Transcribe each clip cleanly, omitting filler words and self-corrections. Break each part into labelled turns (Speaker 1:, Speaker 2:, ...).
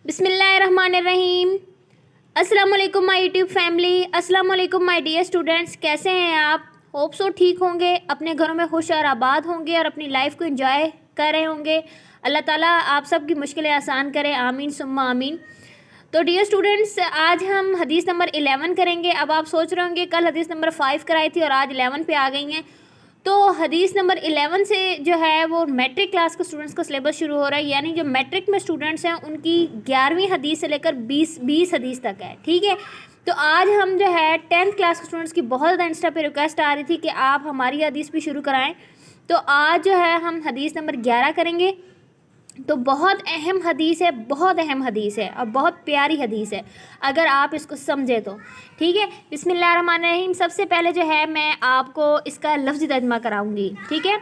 Speaker 1: بسم اللہ الرحمن الرحیم۔ السلام علیکم مائی یوٹیوب فیملی، السلام علیکم مائی ڈیئر اسٹوڈنٹس، کیسے ہیں آپ؟ ہوپ سو ٹھیک ہوں گے، اپنے گھروں میں خوش اور آباد ہوں گے اور اپنی لائف کو انجوائے کر رہے ہوں گے۔ اللہ تعالیٰ آپ سب کی مشکلیں آسان کرے، آمین ثم آمین۔ تو ڈیئر اسٹوڈنٹس، آج ہم حدیث نمبر 11 کریں گے۔ اب آپ سوچ رہے ہوں گے کل حدیث نمبر 5 کرائی تھی اور آج 11 پہ آ گئی ہیں، تو حدیث نمبر 11 سے جو ہے وہ میٹرک کلاس کے اسٹوڈنٹس کا سلیبس شروع ہو رہا ہے، یعنی جو میٹرک میں اسٹوڈنٹس ہیں ان کی 11ویں حدیث سے لے کر 20 حدیث تک ہے، ٹھیک ہے۔ تو آج ہم جو ہے 10th کلاس کے اسٹوڈنٹس کی بہت زیادہ انسٹا پہ ریکویسٹ آ رہی تھی کہ آپ ہماری حدیث بھی شروع کرائیں، تو آج جو ہے ہم حدیث نمبر 11 کریں گے۔ تو بہت اہم حدیث ہے، بہت اہم حدیث ہے اور بہت پیاری حدیث ہے اگر آپ اس کو سمجھے تو، ٹھیک ہے۔ بسم اللہ الرحمن الرحیم۔ سب سے پہلے جو ہے میں آپ کو اس کا لفظی ترجمہ کراؤں گی، ٹھیک ہے۔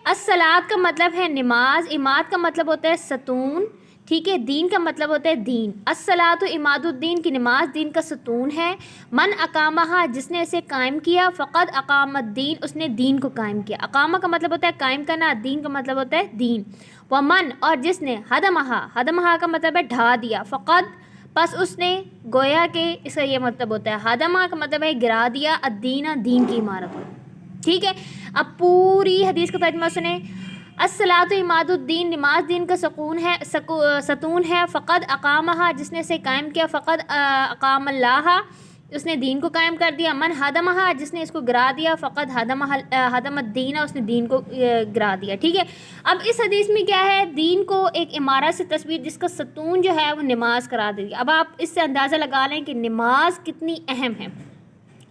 Speaker 1: الصلاۃ کا مطلب ہے نماز، عماد کا مطلب ہوتا ہے ستون، ٹھیک ہے۔ دین کا مطلب ہوتا ہے دین۔ الصلاۃ عماد الدین کی نماز دین کا ستون ہے۔ من اقامہ جس نے اسے قائم کیا، فقد اقام الدین اس نے دین کو قائم کیا۔ اقامہ کا مطلب ہوتا ہے قائم کرنا، دین کا مطلب ہوتا ہے دین۔ ومن اور جس نے ہدمہا کا مطلب ہے ڈھا دیا، فقد پس اس نے، گویا کہ اس کا یہ مطلب ہوتا ہے، ہدمہ کا مطلب ہے گرا دیا، الدین دین کی عمارت کو، ٹھیک ہے۔ اب پوری حدیث کا ترجمہ سنیں۔ الصلاۃ عماد الدین نماز دین کا ستون ہے، فقد اقامہ جس نے اسے قائم کیا، فقد اقام اللہ اس نے دین کو قائم کر دیا، من ہدمہ جس نے اس کو گرا دیا، فقد ہدم الدین اس نے دین کو گرا دیا، ٹھیک ہے۔ اب اس حدیث میں کیا ہے، دین کو ایک عمارت سے تصویر جس کا ستون جو ہے وہ نماز قرار دے دیا۔ اب آپ اس سے اندازہ لگا لیں کہ نماز کتنی اہم ہے۔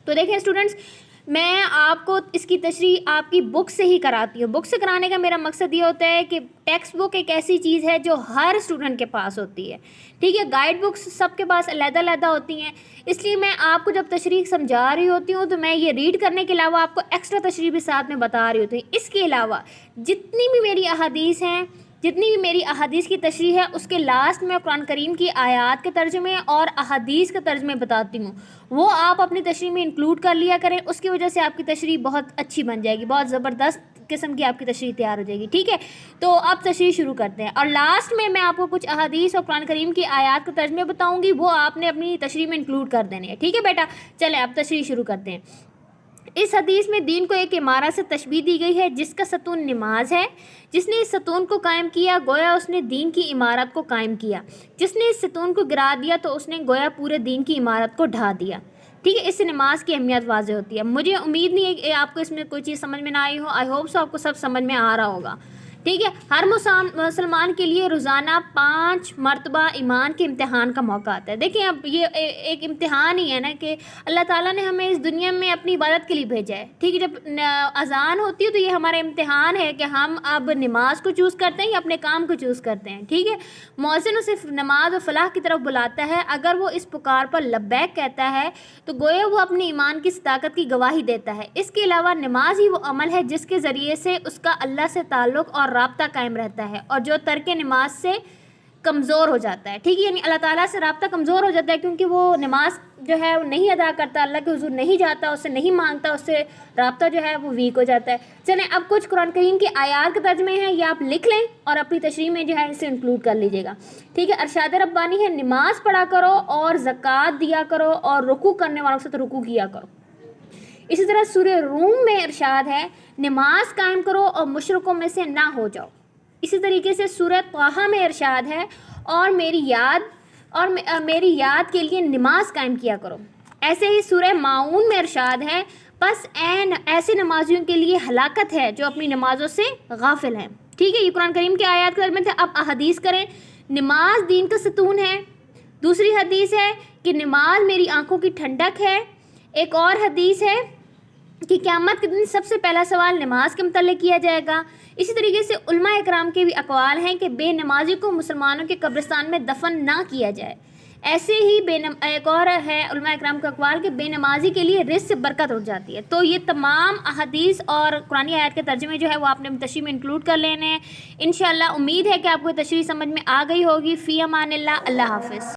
Speaker 1: تو دیکھیں اسٹوڈنٹس، میں آپ کو اس کی تشریح آپ کی بک سے ہی کراتی ہوں۔ بک سے کرانے کا میرا مقصد یہ ہوتا ہے کہ ٹیکسٹ بک ایک ایسی چیز ہے جو ہر اسٹوڈنٹ کے پاس ہوتی ہے، ٹھیک ہے۔ گائیڈ بکس سب کے پاس علیحدہ علیحدہ ہوتی ہیں، اس لیے میں آپ کو جب تشریح سمجھا رہی ہوتی ہوں تو میں یہ ریڈ کرنے کے علاوہ آپ کو ایکسٹرا تشریح بھی ساتھ میں بتا رہی ہوتی ہوں۔ اس کے علاوہ جتنی بھی میری احادیث کی تشریح ہے، اس کے لاسٹ میں قرآن کریم کی آیات کے ترجمے اور احادیث کے ترجمے بتاتی ہوں، وہ آپ اپنی تشریح میں انکلوڈ کر لیا کریں، اس کی وجہ سے آپ کی تشریح بہت اچھی بن جائے گی، بہت زبردست قسم کی آپ کی تشریح تیار ہو جائے گی، ٹھیک ہے۔ تو اب تشریح شروع کرتے ہیں، اور لاسٹ میں آپ کو کچھ احادیث اور قرآن کریم کی آیات کے ترجمے بتاؤں گی، وہ آپ نے اپنی تشریح میں انکلوڈ کر دینے ہیں، ٹھیک ہے بیٹا۔ چلیں اب تشریح شروع کرتے ہیں۔ اس حدیث میں دین کو ایک عمارت سے تشبیہ دی گئی ہے جس کا ستون نماز ہے۔ جس نے اس ستون کو قائم کیا، گویا اس نے دین کی عمارت کو قائم کیا۔ جس نے اس ستون کو گرا دیا تو اس نے گویا پورے دین کی عمارت کو ڈھا دیا، ٹھیک ہے۔ اس سے نماز کی اہمیت واضح ہوتی ہے۔ مجھے امید نہیں ہے کہ آپ کو اس میں کوئی چیز سمجھ میں نہ آئی ہو، آئی ہوپ سو آپ کو سب سمجھ میں آ رہا ہوگا، ٹھیک ہے۔ ہر مسلمان کے لیے روزانہ 5 مرتبہ ایمان کے امتحان کا موقع آتا ہے۔ دیکھیں اب یہ ایک امتحان ہی ہے نا کہ اللہ تعالیٰ نے ہمیں اس دنیا میں اپنی عبادت کے لیے بھیجا ہے، ٹھیک ہے۔ جب اذان ہوتی ہے تو یہ ہمارا امتحان ہے کہ ہم اب نماز کو چوز کرتے ہیں یا اپنے کام کو چوز کرتے ہیں، ٹھیک ہے۔ مؤذن صرف نماز و فلاح کی طرف بلاتا ہے، اگر وہ اس پکار پر لبیک کہتا ہے تو گویا وہ اپنی ایمان کی صداقت کی گواہی دیتا ہے۔ اس کے علاوہ نماز ہی وہ عمل ہے جس کے ذریعے سے اس کا اللہ سے تعلق اور رابطہ قائم رہتا ہے، اور جو ترک نماز سے کمزور ہو جاتا ہے، ٹھیک ہے، یعنی اللہ تعالیٰ سے رابطہ کمزور ہو جاتا ہے کیونکہ وہ نماز جو ہے وہ نہیں ادا کرتا، اللہ کے حضور نہیں جاتا، اس سے نہیں مانگتا، اس سے رابطہ جو ہے وہ ویک ہو جاتا ہے۔ چلیں اب کچھ قرآن کریم کی آیات کے ترجمے ہیں، یہ آپ لکھ لیں اور اپنی تشریح میں جو ہے اسے انکلوڈ کر لیجیے گا، ٹھیک ہے۔ ارشاد ربانی ہے، نماز پڑھا کرو اور زکوٰۃ دیا کرو اور رکوع کرنے والوں کے ساتھ رکوع کیا کرو۔ اسی طرح سورہ روم میں ارشاد ہے، نماز قائم کرو اور مشرکوں میں سے نہ ہو جاؤ۔ اسی طریقے سے سورہ طٰہٰ میں ارشاد ہے، اور میری یاد کے لیے نماز قائم کیا کرو۔ ایسے ہی سورہ ماعون میں ارشاد ہے، پس ایسے نمازیوں کے لیے ہلاکت ہے جو اپنی نمازوں سے غافل ہیں، ٹھیک ہے۔ یہ قرآن کریم کی آیات کے ترجمے تھے۔ اب احادیث کریں۔ نماز دین کا ستون ہے۔ دوسری حدیث ہے کہ نماز میری آنکھوں کی ٹھنڈک ہے۔ ایک اور حدیث ہے کہ قیامت کے دن سب سے پہلا سوال نماز کے متعلق کیا جائے گا۔ اسی طریقے سے علماء اکرام کے بھی اقوال ہیں کہ بے نمازی کو مسلمانوں کے قبرستان میں دفن نہ کیا جائے۔ ایسے ہی ایک اور ہے علماء اکرام کا اقوال کہ بے نمازی کے لیے رزق سے برکت اٹھ جاتی ہے۔ تو یہ تمام احادیث اور قرآن آیات کے ترجمے جو ہے وہ آپ نے تشریح میں انکلوڈ کر لینے ہیں۔ انشاءاللہ امید ہے کہ آپ کو تشریح سمجھ میں آ گئی ہوگی۔ فی امان اللہ، اللہ حافظ۔